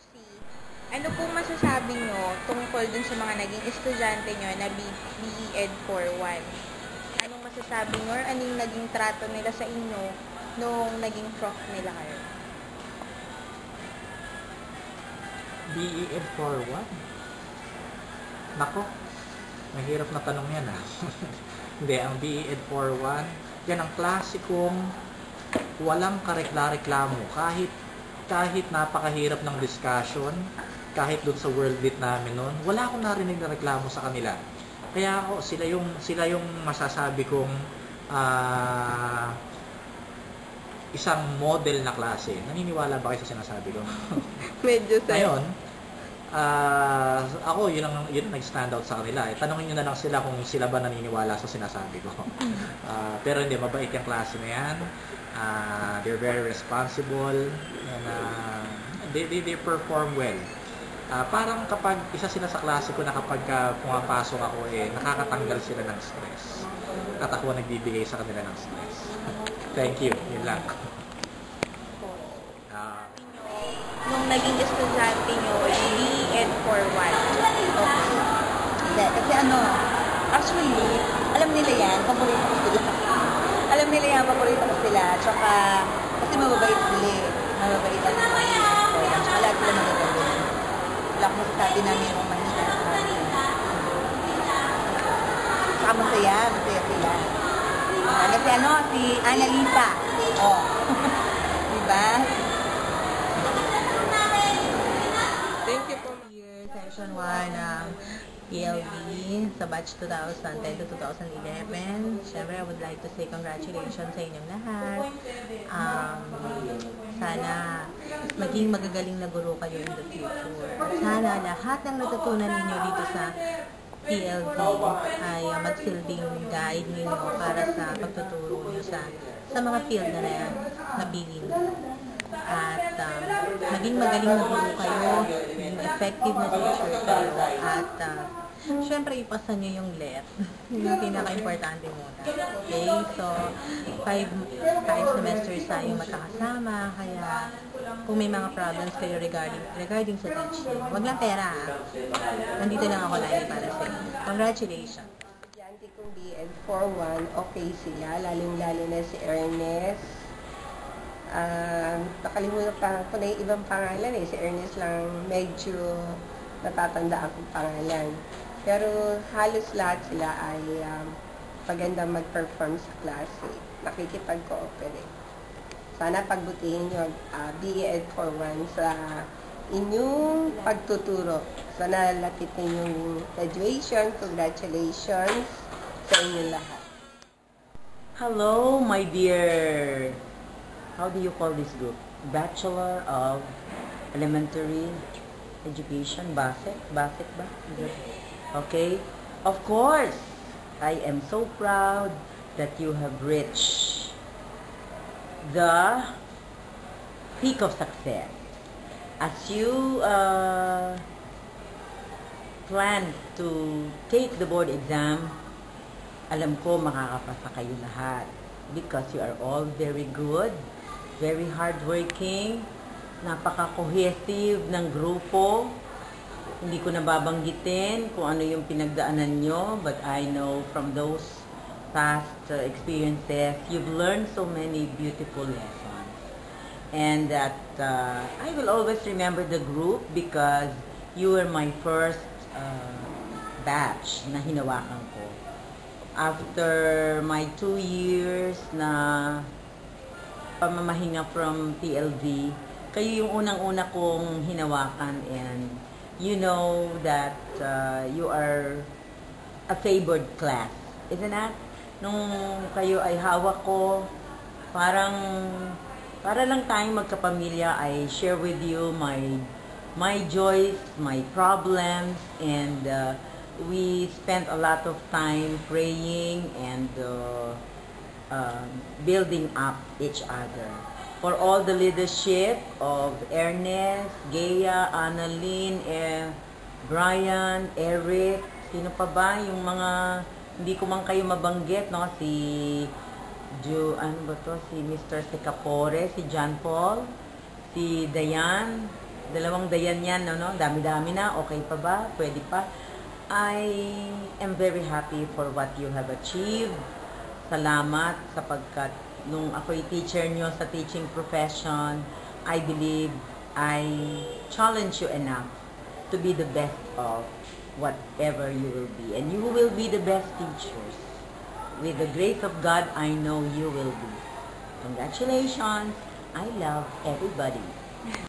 C, ano pong masasabi nyo tungkol dun sa mga naging estudyante nyo na BE-Ed 41? Anong masasabi nyo or anong naging trato nila sa inyo nung naging prof nila kayo? BEd for what? Nako, mahirap na tanong yan Hindi, ang BEd for one, yan ang klasikong walang karekla-reklamo. Kahit napakahirap ng discussion, kahit doon sa world lit namin noon, wala akong narinig na reklamo sa kanila. Kaya ako, sila yung masasabi kong isang model na klase. Naniniwala ba kayo sa sinasabi ko? Medyo sa... Ngayon, ako, yun ang nag-stand out sa kanila. Tanungin nyo na lang sila kung sila ba naniniwala sa sinasabi ko. Pero hindi, mabait yung klase na yan. They're very responsible. And, they perform well. Parang kapag isa sila sa klase ko na kapag pumapasok ako, nakakatanggal sila ng stress. At ako nagbibigay sa kanila ng stress. Thank you. Yun lang. Nung naging estudyante nyo, BE-Ed 41. Okay. Hindi, kasi actually, alam nila yan, paborito ko sila. Alam nila yan, paborito ko sila. Tsaka, kasi mababait sila eh. Mababait ang mga students. Tsaka lahat sila magagaling. Wala akong masasabi namin yung mahina sa amin. Tsaka masaya sila. Kasi si Annalisa. Oh. Diba? Thank you po. Year, Section 1 ng PLB sa batch 2010 to 2011. Siyempre, I would like to say congratulations sa inyong lahat. Sana maging magagaling na guro kayo in the future. Sana lahat ng natutunan ninyo dito sa PLB ay magsilbing guide ninyo para sa pagtuturo nyo sa mga field na napili nyo. At maging magaling na guro kayo, maging effective na teacher kayo, at syempre ipasa nyo yung LET. Yung pinaka-importante muna. Okay? So, 5 semesters tayong magkakasama, kaya kung may mga problems kayo regarding sa teaching, wag lang pera nandito lang ako lagi para sa inyo. Congratulations! Estudyante kong BEd 41, okay sila, lalong-lalo na si Ernest. Nakalimutan pa ko na yung ibang pangalan si Ernest lang medyo natatanda akong pangalan. Pero halos lahat sila ay maganda mag-perform sa klase, nakikipag-cooperate. Sana pagbutihin nyo BEd 41 sa inyong pagtuturo. Sana lapitin yung graduation. Congratulations sa inyong lahat. Hello, my dear, how do you call this group? Bachelor of Elementary Education, BASEC? BASEC ba? Okay. Of course, I am so proud that you have reached the peak of success. As you plan to take the board exam, alam ko makakapasa kayo lahat because you are all very good, very hardworking, napaka-cohesive ng grupo. Hindi ko nababanggitin kung ano yung pinagdaanan nyo, but I know from those past experiences, you've learned so many beautiful lessons. And that I will always remember the group because you were my first batch na hinawakan ko. After my 2 years na pamamahinga from PLD, kayo yung unang-una kong hinawakan, and you know that you are a favored class. Isn't that? Nung kayo ay hawak ko, para lang tayong magkapamilya, I share with you my joys, my problems, and we spent a lot of time praying and building up each other. For all the leadership of Ernest, Gea, Annalyn, Brian, Eric, sino pa ba yung mga hindi ko man kayo mabanggit, no? Si Mr. Secapore, si John Paul, si Dayan, Dalawang dayan yan, no? Dami-dami na, okay pa ba? Pwede pa? I am very happy for what you have achieved. Salamat sapagkat nung ako'y teacher nyo sa teaching profession, I believe I challenge you enough to be the best of whatever you will be. And you will be the best teachers. With the grace of God, I know you will be. Congratulations. I love everybody.